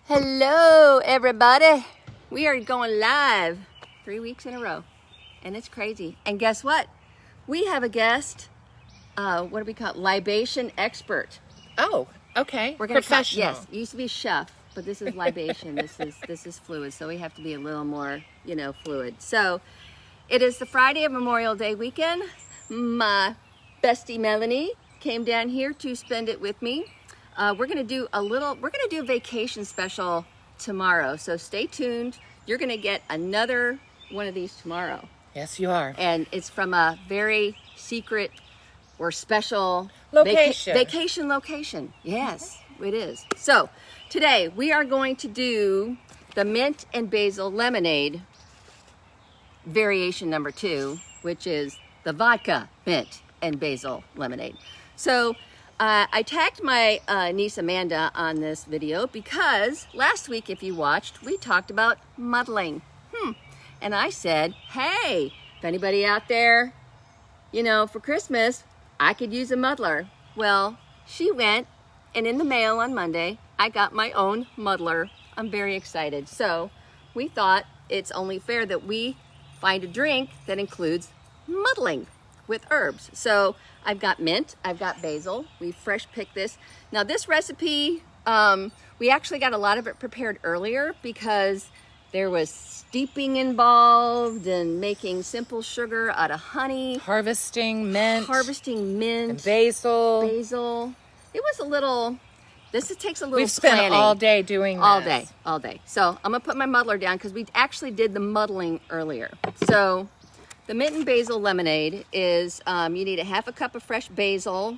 Hello, everybody. We are going live 3 weeks in a row, and it's crazy. And guess what? We have a guest. What do we call it? Libation expert. Oh, okay. We're gonna Professional. yes, it used to be chef, but this is libation. this is fluid, so we have to be a little more, fluid. So it is the Friday of Memorial Day weekend. My bestie Melanie came down here to spend it with me. We're gonna do a vacation special tomorrow. So stay tuned. You're gonna get another one of these tomorrow. Yes, you are. And it's from a very secret or special Location. vacation location. Yes, it is. So today we are going to do the mint and basil lemonade variation number 2, which is the vodka mint and basil lemonade. So I tagged my niece Amanda on this video because last week, if you watched, we talked about muddling. And I said, hey, if anybody out there, for Christmas, I could use a muddler. Well, she went, and in the mail on Monday, I got my own muddler. I'm very excited. So we thought it's only fair that we find a drink that includes muddling with herbs. So I've got mint, I've got basil. We fresh picked this. Now this recipe, we actually got a lot of it prepared earlier because there was steeping involved and making simple sugar out of honey. Harvesting mint. And basil. It was a little, takes a little We've spent planning. all day doing this. All day. So I'm gonna put my muddler down because we actually did the muddling earlier. So the mint and basil lemonade is, you need a half a cup of fresh basil,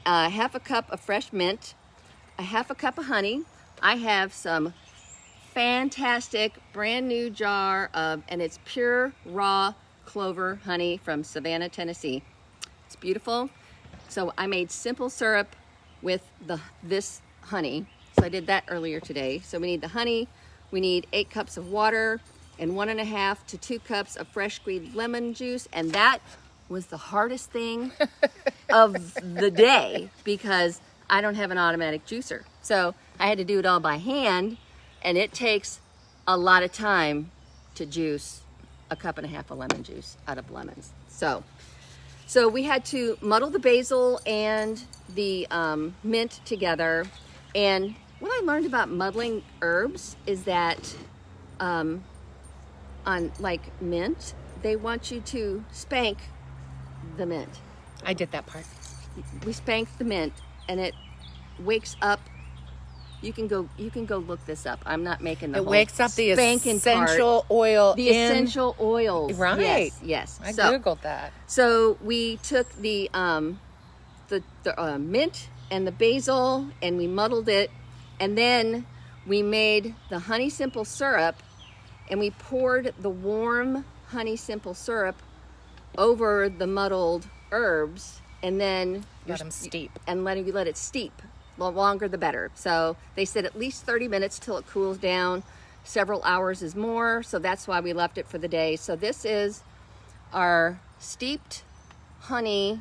half a cup of fresh mint, a half a cup of honey. I have some fantastic brand new jar of, and it's pure raw clover honey from Savannah, Tennessee. It's beautiful. So I made simple syrup with this honey. So I did that earlier today. So we need the honey, we need 8 cups of water, and 1.5 to 2 cups of fresh squeezed lemon juice. And that was the hardest thing of the day because I don't have an automatic juicer. So I had to do it all by hand, and it takes a lot of time to juice 1.5 cups of lemon juice out of lemons. So we had to muddle the basil and the mint together. And what I learned about muddling herbs is that on like mint, they want you to spank the mint. I did that part. We spanked the mint and it wakes up. You can go look this up. I'm not making the It whole wakes up the spanking essential part. oil. The essential oils. Right. Yes. I Googled that. So we took the mint and the basil and we muddled it, and then we made the honey simple syrup, and we poured the warm honey simple syrup over the muddled herbs, and then Let them steep. And let it steep. The longer the better. So they said at least 30 minutes till it cools down. Several hours is more, so that's why we left it for the day. So this is our steeped honey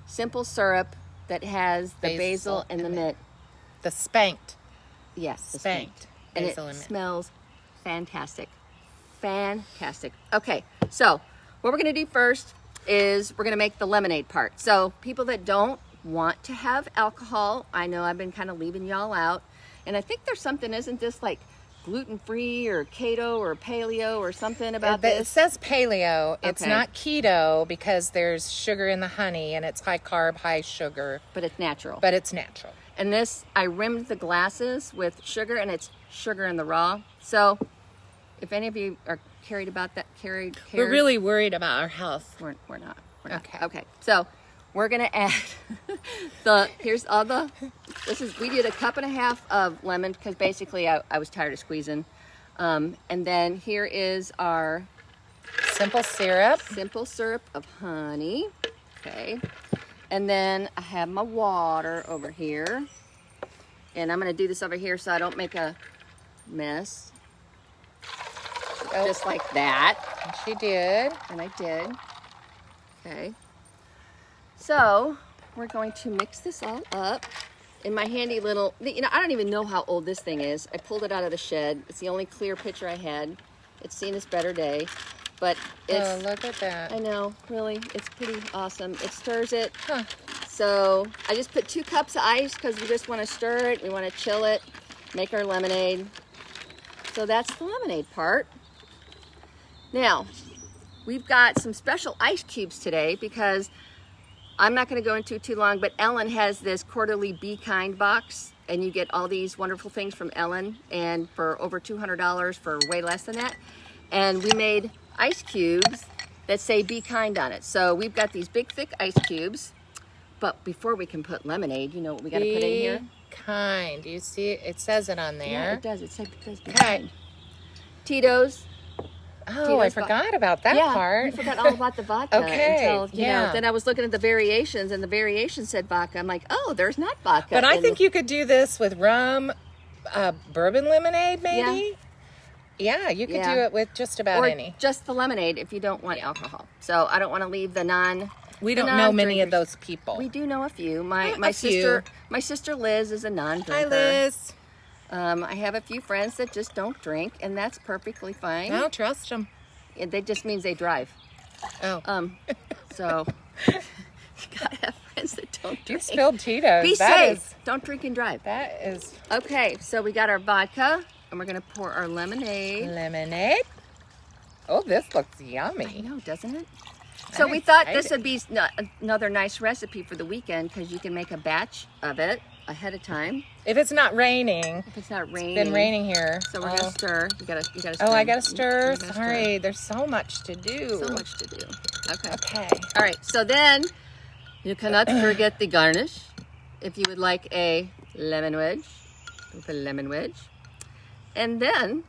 simple syrup that has the basil and the mint. The spanked. Yes, the Spanked. And Basil it and mint. smells fantastic. Fantastic. Okay, so what we're gonna do first is we're gonna make the lemonade part. So people that don't want to have alcohol, I know I've been kind of leaving y'all out, and I think there's something, isn't this like gluten-free or keto or paleo or something about It this? says paleo. It's Okay. not keto because there's sugar in the honey and it's high carb, high sugar, But it's natural. but it's natural. And this, I rimmed the glasses with sugar, and it's sugar in the raw. So if any of you are carried about that, We're really worried about our health. we're not. We're not. Okay. Okay. So we're gonna add we did 1.5 cups of lemon because basically I was tired of squeezing. And then here is our Simple syrup. simple syrup of honey. Okay. And then I have my water over here. And I'm gonna do this over here so I don't make a mess. Just like that. And she did. And I did. Okay. So we're going to mix this all up. in my handy little, I don't even know how old this thing is. I pulled it out of the shed. It's the only clear picture I had. It's seen its better day, but it's, Oh, look at that. I know, really, it's pretty awesome. It stirs it. Huh. So I just put 2 cups of ice because we just want to stir it. We want to chill it, make our lemonade. So that's the lemonade part. Now, we've got some special ice cubes today because I'm not going to go into it too long, but Ellen has this quarterly Be Kind box, and you get all these wonderful things from Ellen, and for over $200 for way less than that. And we made ice cubes that say Be Kind on it. So we've got these big, thick ice cubes, but before we can put lemonade, you know what we got to put in here? Be kind. Do you see it? It says it on there. Yeah, it does. It says Be Okay. Kind. Tito's. Oh, I forgot about that part. I forgot all about the vodka Okay, until, you know, then I was looking at the variations, and the variation said vodka. I'm like, oh, there's not vodka. But I think you could do this with rum, bourbon lemonade, maybe. Yeah, you could do it with just about or any. just the lemonade if you don't want alcohol. So I don't want to leave the non. We don't know many of those people. We do know a few. My A few. sister Liz is a non-drinker. Hi, Liz. I have a few friends that just don't drink, and that's perfectly fine. I don't trust them. That just means they drive. Oh. So you gotta have friends that don't You drink. spilled Tito's. Be That safe. is- Don't drink and drive. that is Okay, so we got our vodka, and we're gonna pour our lemonade. lemonade. Oh, this looks I yummy. know, doesn't it? So I'm we thought this excited. would be another nice recipe for the weekend because you can make a batch of it ahead of time If it's not raining, if it's not raining. it's been raining here. So we're gonna stir. You gotta stir. Oh, I gotta stir. You gotta Sorry, there's so much to do. So much to do. Okay. Okay. All right. So then you cannot forget the garnish. If you would like a lemon wedge, with a lemon wedge, and then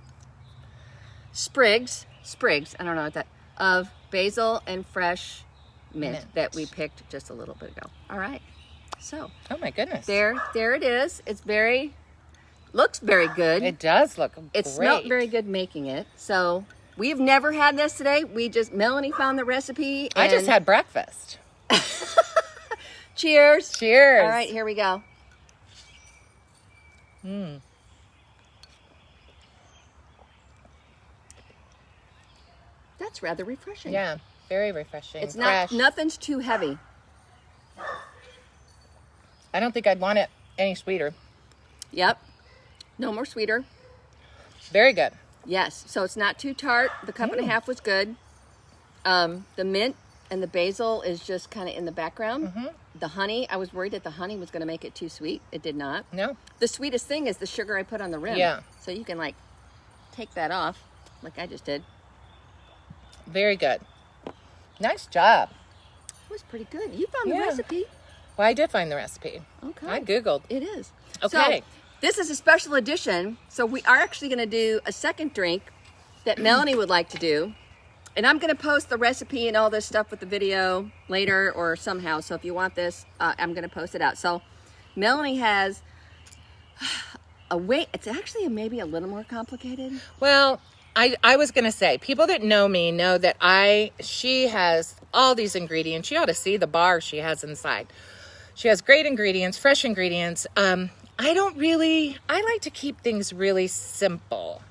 sprigs. I don't know what that of basil and fresh mint that we picked just a little bit ago. All right. So Oh my goodness. there it is. It's looks very good. It does look It great. smelled very good making it. So we've never had this today. Melanie found the recipe. I just and- had breakfast. Cheers. Cheers. All right, here we go. That's rather refreshing. Yeah, very refreshing. It's fresh. nothing's too heavy. I don't think I'd want it any sweeter. Yep. No more sweeter. Very good. Yes. So it's not too tart. The cup and a half was good. The mint and the basil is just kind of in the background. The honey, I was worried that the honey was going to make it too sweet. It did not. No. The sweetest thing is the sugar I put on the rim. Yeah. So you can like take that off like I just did. Very good. Nice job. It was pretty good. You found the Yeah. recipe. Well, I did find the recipe. Okay. I Googled. It is. Okay. So, this is a special edition. So we are actually going to do a second drink that Melanie would like to do. And I'm going to post the recipe and all this stuff with the video later or somehow. So if you want this, I'm going to post it out. So Melanie has a way. It's actually maybe a little more complicated. Well, I was going to say, people that know me know that she has all these ingredients. You ought to see the bar she has inside. She has great ingredients, fresh ingredients. I like to keep things really simple.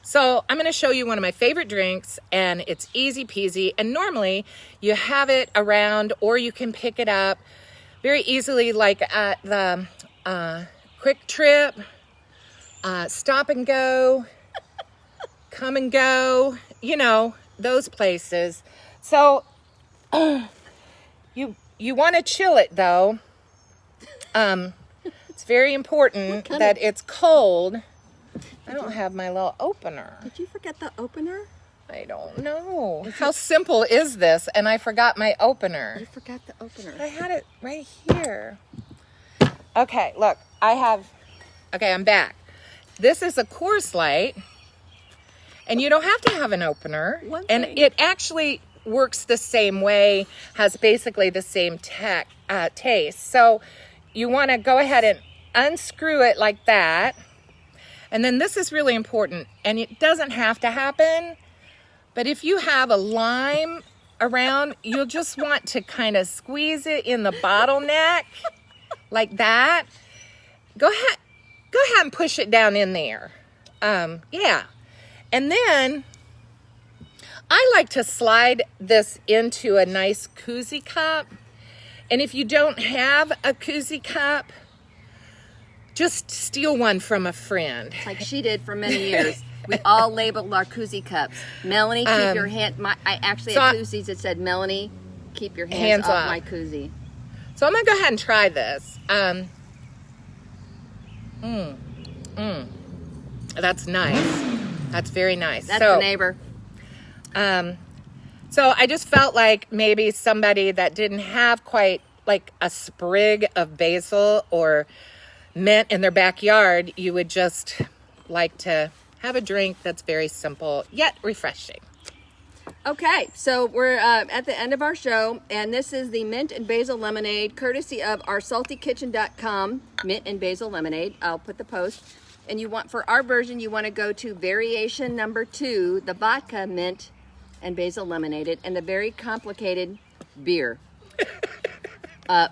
So I'm going to show you one of my favorite drinks, and it's easy peasy. And normally you have it around, or you can pick it up very easily, like at the Quick Trip, Stop and Go, Come and Go, those places. So you want to chill it though. It's very important that it's cold. I don't have my little opener. Did you forget the opener? I don't know. How simple is this? And I forgot my opener. You forgot the opener. I had it right here. Okay, look, I'm back. This is a Coors Light, and you don't have to have an opener. And it actually works the same way, has basically the same taste. So you want to go ahead and unscrew it like that. And then this is really important, and it doesn't have to happen, but if you have a lime around, you'll just want to kind of squeeze it in the bottleneck like that. go ahead and push it down in there. Yeah. And then I like to slide this into a nice koozie cup. And if you don't have a koozie cup, just steal one from a friend. Like she did for many years. We all labeled our koozie cups. Melanie, keep your hand. I actually had koozies that said, Melanie, keep your hands off my koozie. So I'm going to go ahead and try this. That's nice. That's very nice. That's the neighbor. So I just felt like maybe somebody that didn't have quite like a sprig of basil or mint in their backyard, you would just like to have a drink that's very simple yet refreshing. Okay, so we're at the end of our show, and this is the mint and basil lemonade, courtesy of our saltykitchen.com, mint and basil lemonade. I'll put the post. And you want, for our version, you want to go to variation number 2, the vodka, mint, and basil lemonade, and the very complicated beer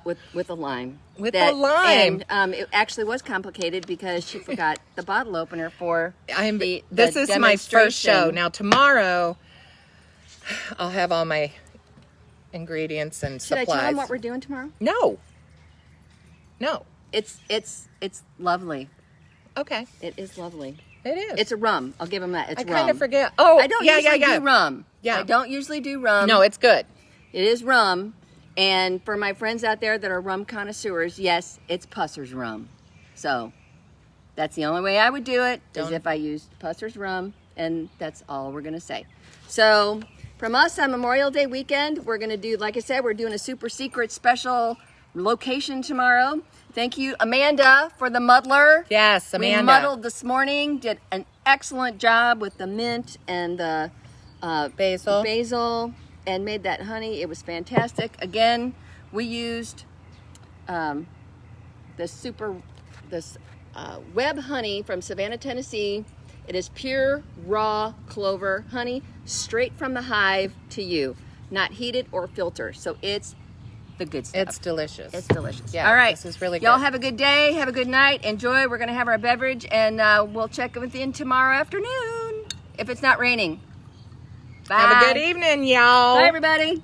with a lime. With a lime. And it actually was complicated because she forgot the bottle opener for This is my first show. Now tomorrow, I'll have all my ingredients and supplies. Should I tell them what we're doing tomorrow? No. It's lovely. Okay. It is lovely. It is. It's a rum. I'll give them that. It's rum. I kind of forget. Oh, I don't usually do rum. Yeah. I don't usually do rum. No, it's good. It is rum. And for my friends out there that are rum connoisseurs, yes, it's Pusser's rum. So that's the only way I would do it, is if I used Pusser's rum. And that's all we're going to say. So from us on Memorial Day weekend, we're going to do, like I said, we're doing a super secret special location tomorrow. Thank you, Amanda, for the muddler. Yes, Amanda. We muddled this morning, did an excellent job with the mint and the basil, and made that honey. It was fantastic. Again, we used this web honey from Savannah, Tennessee. It is pure raw clover honey, straight from the hive to you, not heated or filtered. So it's the good stuff. It's delicious. It's delicious. Yeah, all right. This is really good. Y'all have a good day. Have a good night. Enjoy. We're going to have our beverage, and we'll check with you tomorrow afternoon if it's not raining. Bye. Have a good evening, y'all. Bye, everybody.